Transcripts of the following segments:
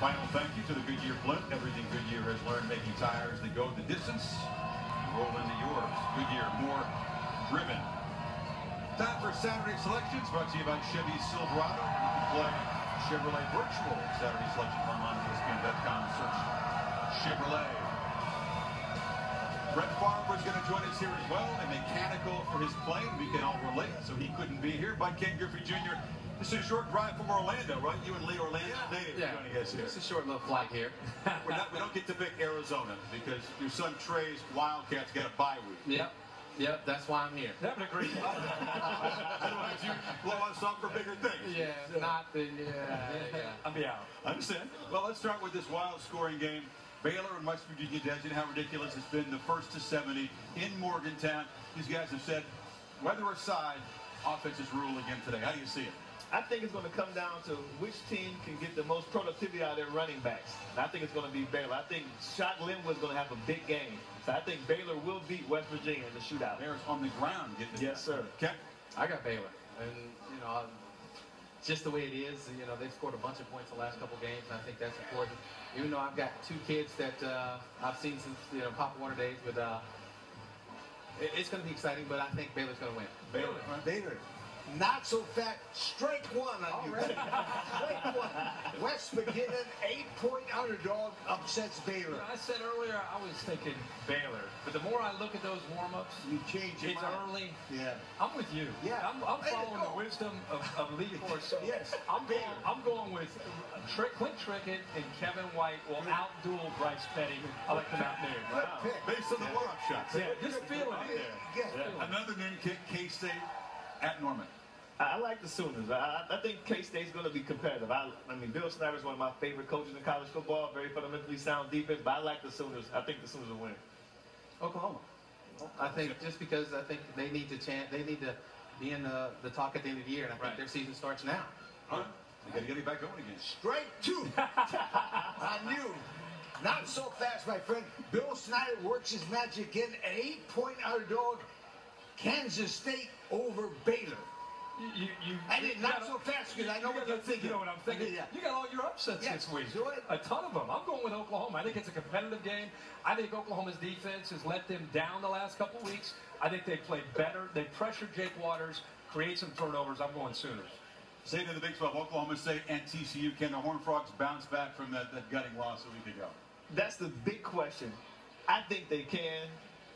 Final thank you to the Goodyear blimp. Everything Goodyear has learned making tires that go the distance. Roll into yours. Goodyear, more driven. Time for Saturday selections, brought to you by Chevy Silverado. You can play Chevrolet Virtual Saturday selection online at ESPN.com. Search Chevrolet. Brett Favre is going to join us here as well. A mechanical for his plane. We can all relate, so he couldn't be here. But Ken Griffey Jr., this is a short drive from Orlando, right? You and Lee Orlando native joining us here. It's a short little flight here. We don't get to pick Arizona because your son Trey's Wildcats got a bye week. Yep, that's why I'm here. That would agree. Otherwise, you blow us up for bigger things. Yeah. I'll be out. I understand. Well, let's start with this wild scoring game. Baylor and West Virginia Dez, you know how ridiculous it's been, the first to 70 in Morgantown. These guys have said, weather aside, offenses rule again today. How do you see it? I think it's going to come down to which team can get the most productivity out of their running backs. And I think it's going to be Baylor. I think Shot Linwood's going to have a big game. So I think Baylor will beat West Virginia in the shootout. Bears on the ground getting it. Yes, sir. Ken? I got Baylor. And, just the way it is, they've scored a bunch of points the last couple games, and I think that's important. Even though I've got two kids that I've seen since, Papa Warner days, but it's going to be exciting, but I think Baylor's going to win. Baylor. Not so fat. Strike one on you. Strike one. West Virginia, 8-point underdog, upsets Baylor. I said earlier I was thinking Baylor, but the more I look at those warm-ups, you change your mind. Early. Yeah. I'm with you. Yeah. I'm following the wisdom of Lee Corso. Yes. I'm going with Clint Trickett and Kevin White will outduel Bryce Petty. I like the Mountaineers. Wow. Based on the warm-up shots. Yeah, just feeling it. Another name kick, K-State at Norman. I like the Sooners. I think K-State's going to be competitive. I mean, Bill Snyder's one of my favorite coaches in college football. Very fundamentally sound defense, but I like the Sooners. I think the Sooners will win. Oklahoma. I think just because I think they need to be in the talk at the end of the year, and I think their season starts now. All right. You got to get it back going again. Strike two. On you. Not so fast, my friend. Bill Snyder works his magic in. An 8-point underdog. Kansas State over Baylor. I did not so fast because I know what you're thinking. You know what I'm thinking? You got all your upsets this week. A ton of them. I'm going with Oklahoma. I think it's a competitive game. I think Oklahoma's defense has let them down the last couple weeks. I think they played better. They pressured Jake Waters, create some turnovers. I'm going Sooners. Say to the Big 12, Oklahoma State and TCU. Can the Horned Frogs bounce back from that gutting loss a week ago? That's the big question. I think they can.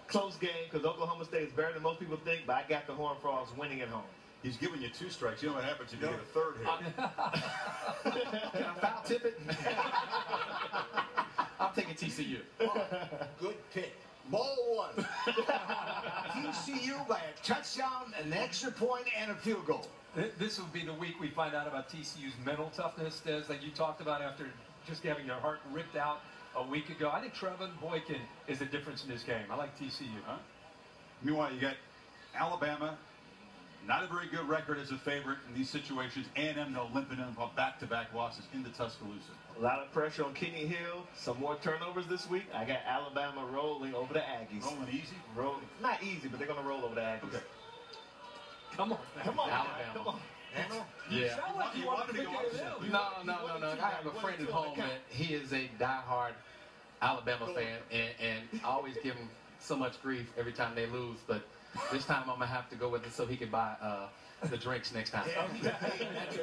Close game because Oklahoma State is better than most people think, but I got the Horned Frogs winning at home. He's giving you 2 strikes. You know what happens if you get a third here. Can I foul tip it? I'm taking TCU. Oh, good pick. Ball one. TCU by a touchdown, an extra point, and a field goal. This will be the week we find out about TCU's mental toughness, Des, like you talked about after just having your heart ripped out a week ago. I think Trevin Boykin is the difference in this game. I like TCU. Meanwhile, you got Alabama. Not a very good record as a favorite in these situations. A&M no limping in back-to-back losses into Tuscaloosa. A lot of pressure on Kenny Hill. Some more turnovers this week. I got Alabama rolling over the Aggies. Rolling easy? Rolling. Not easy, but they're going to roll over the Aggies. Okay. Come on. Alabama. Come on. Yeah. Sound like you wanted to go Hill. No. I have a friend at home that he is a diehard Alabama fan, and I always give him so much grief every time they lose, but this time I'm going to have to go with it so he can buy the drinks next time.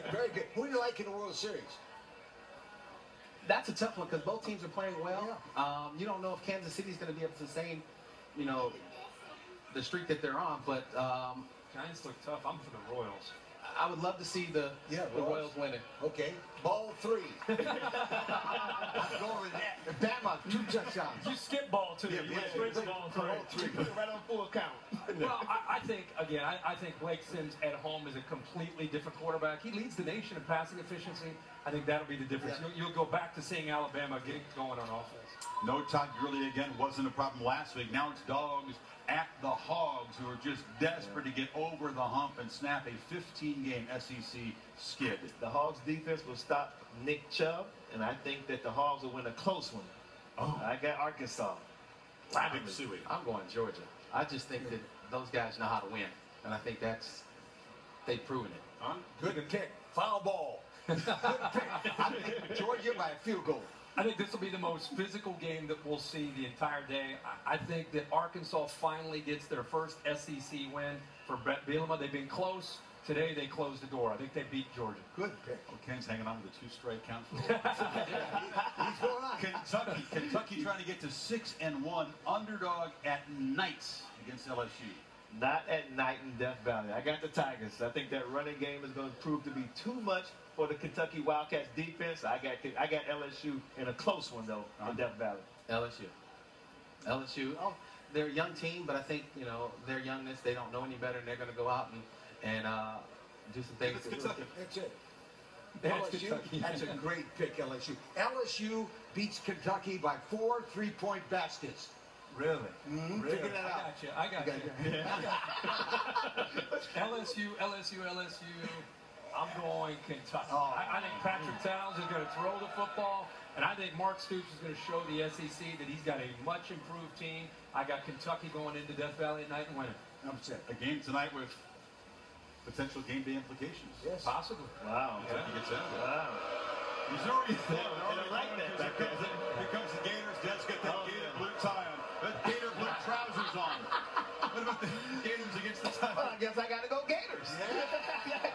Very good. Who do you like in the World Series? That's a tough one because both teams are playing well. You don't know if Kansas City's going to be able to sustain, the streak that they're on, but Giants look tough. I'm for the Royals. I would love to see the Royals winning. Okay. Ball 3. I'm going with that. Bama, 2 touchdowns. You skip ball 2. You went straight to ball 3. Put it right on full count. Well, I think Blake Sims at home is a completely different quarterback. He leads the nation in passing efficiency. I think that'll be the difference. You'll go back to seeing Alabama getting going on offense. No Todd Gurley again. Wasn't a problem last week. Now it's Dogs at the Hogs, who are just desperate to get over the hump and snap a 15-game SEC skid. The Hogs defense will stop Nick Chubb, and I think that the Hogs will win a close one. I got Arkansas. Big Suey. I'm going Georgia. I just think that those guys know how to win, and I think they've proven it. Good kick. Foul ball. I think Georgia by a field goal. I think this will be the most physical game that we'll see the entire day. I think that Arkansas finally gets their first SEC win for Brett Bielema. They've been close. Today they closed the door. I think they beat Georgia. Good pick. Well, Ken's hanging on with a 2-strike count. He's going on. Kentucky trying to get to 6-1, underdog at night against LSU. Not at night in Death Valley. I got the Tigers. I think that running game is going to prove to be too much for the Kentucky Wildcats defense. I got LSU in a close one though in Death Valley. LSU. Oh, they're a young team, but I think their youngness. They don't know any better, and they're going to go out and do some things. That's it. That's LSU, Kentucky. that's a great pick, LSU. LSU beats Kentucky by 4 3-point baskets. Really? Really? Figure that out. I got you. LSU. I'm going Kentucky. Oh. I think Patrick Towns is going to throw the football, and I think Mark Stoops is going to show the SEC that he's got a much improved team. I got Kentucky going into Death Valley at night and winning. Upset. A game tonight with potential game day implications. Yes. Possibly. Wow. Kentucky gets in. Wow. Missouri. I like that. Here comes the Gators. Dad's got that Gator blue tie on. That Gator blue trousers on. What about the Gators against the tie? Well, I guess I got to go Gators.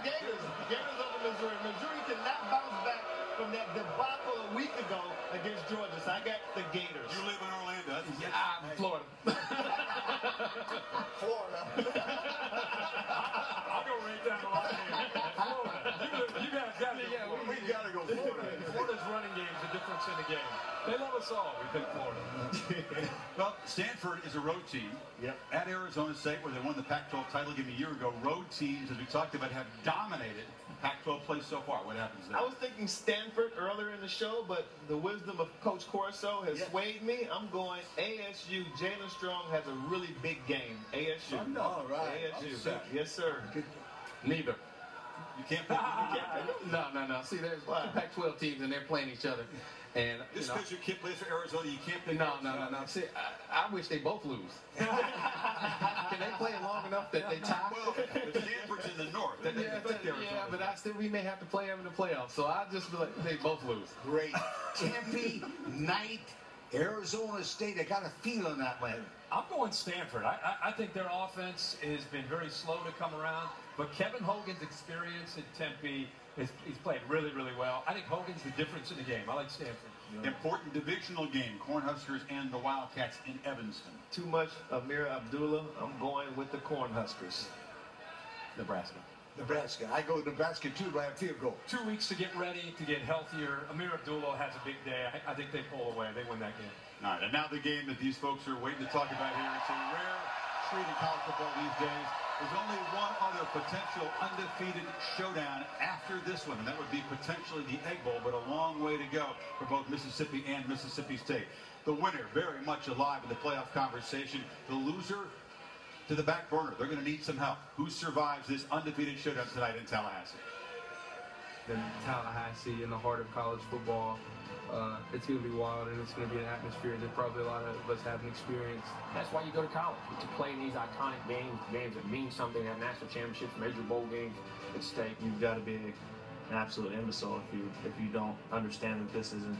Gators. Gators over Missouri. Missouri cannot bounce back from that debacle a week ago against Georgia. So I got the Gators. You live in Orlando. Yeah, I'm Florida. Florida. I'll go right down the line here. Florida. You guys got to go. We got to go Florida. Florida's running game is the difference in the game. They love us all. We pick Florida. Well, Stanford is a road team. Yep. At Arizona State, where they won the Pac-12 title game a year ago. Road teams, as we talked about, have dominated Pac-12 play so far. What happens there? I was thinking Stanford earlier in the show, but the wisdom of Coach Corso has swayed me. I'm going ASU. Jalen Strong has a really big game. ASU. All right. ASU. Upset. Yes, sir. Neither. You can't pick. No. See, there's two Pac-12 teams, and they're playing each other. And Just because your kid plays for Arizona, you can't pick. No. See, I wish they both lose. Can they play long enough that they tie? Well, the Stanford's in the north. That doesn't affect Arizona. Yeah, but we may have to play them in the playoffs. So I just be like, they both lose. Great. Tempe, Knight, Arizona State. I got a feel on that one. I'm going Stanford. I think their offense has been very slow to come around, but Kevin Hogan's experience at Tempe, he's played really, really well. I think Hogan's the difference in the game. I like Stanford. Important divisional game, Cornhuskers and the Wildcats in Evanston. Too much Amir Abdullah. I'm going with the Cornhuskers. Nebraska. Nebraska. I go Nebraska too by a field goal. 2 weeks to get ready, to get healthier. Amir Abdullah has a big day. I think they pull away. They win that game. All right, and now the game that these folks are waiting to talk about here. It's a rare treat in college football these days. There's only one other potential undefeated showdown after this one, and that would be potentially the Egg Bowl, but a long way to go for both Mississippi and Mississippi State. The winner very much alive in the playoff conversation. The loser to the back burner. They're going to need some help. Who survives this undefeated showdown tonight in Tallahassee? In Tallahassee, in the heart of college football. It's going to be wild, and it's going to be an atmosphere that probably a lot of us haven't experienced. That's why you go to college, to play in these iconic games that mean something, have national championships, major bowl games at stake. You've got to be an absolute imbecile if you don't understand that this is a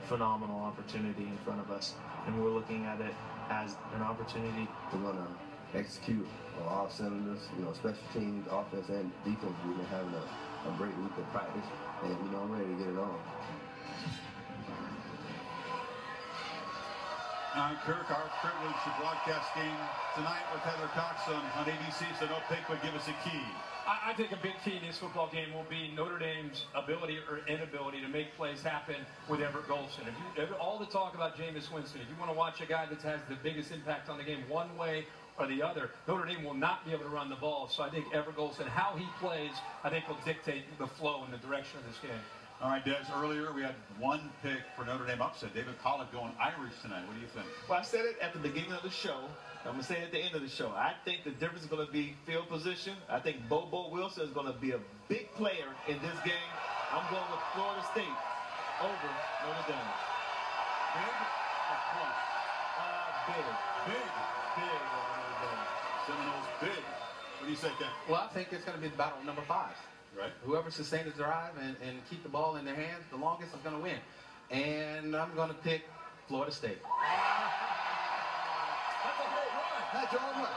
phenomenal opportunity in front of us, and we're looking at it as an opportunity. We're gonna execute on all cylinders, special teams, offense and defense. We've been having a great week of practice, and I'm ready to get it on. I'm Kirk. Our privilege to broadcast game tonight with Heather Cox on ABC, so no pick would give us a key. I think a big key in this football game will be Notre Dame's ability or inability to make plays happen with Everett Golson. All the talk about Jameis Winston, if you want to watch a guy that has the biggest impact on the game one way or the other, Notre Dame will not be able to run the ball. So I think Everett Golson, how he plays, I think will dictate the flow and the direction of this game. All right, Des, earlier we had one pick for Notre Dame upset. David Pollock going Irish tonight. What do you think? Well, I said it at the beginning of the show. I'm going to say it at the end of the show. I think the difference is going to be field position. I think Bobo Wilson is going to be a big player in this game. I'm going with Florida State over Notre Dame. Big or close? Big. Big. Big over Notre Dame. Seminoles big. What do you say, Ken? Well, I think it's going to be the battle of number 5. Right. Whoever sustains the drive and keep the ball in their hands the longest is going to win. And I'm going to pick Florida State. That's a home run. That's all right.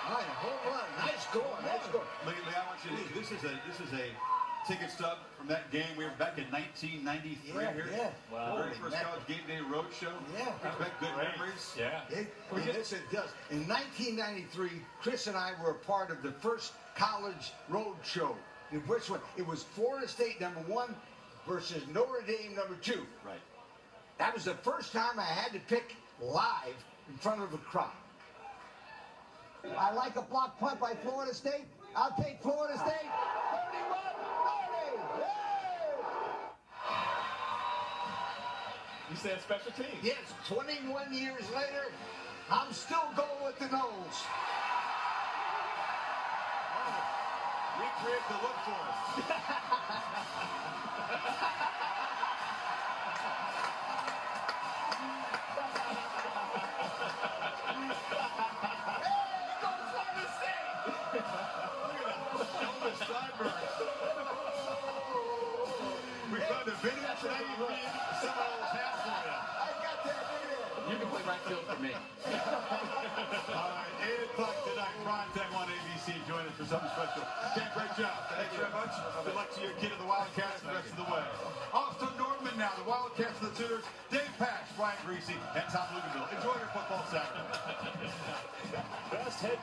All right, home run. Nice score. Nice score. Lee, I want you to. This is a ticket stub from that game. We were back in 1993 here. Yeah. Wow. The very first college game day road show. Yeah. Brings back good memories. Yeah. Yes, it does. In 1993, Chris and I were a part of the first college road show. In which one? It was Florida State #1 versus Notre Dame #2. Right. That was the first time I had to pick live in front of a crowd. I like a block punt by Florida State. I'll take Florida State. 31-30. You said special teams. Yes, 21 years later, I'm still going with the Noles. Recreate the look for us. We found a video today. Someone else has for you. I got that video. You can play right field for me. All right, 8 o'clock tonight, prime time on ABC. Join us for something special. Ken, great job. Thanks very much. Good luck to your kid of the Wildcats the rest of the way. Off to Norman now. The Wildcats and the Sooners. Dave Pash, Brian Greasy, and Tom Luganville. Enjoy your football Saturday. Best head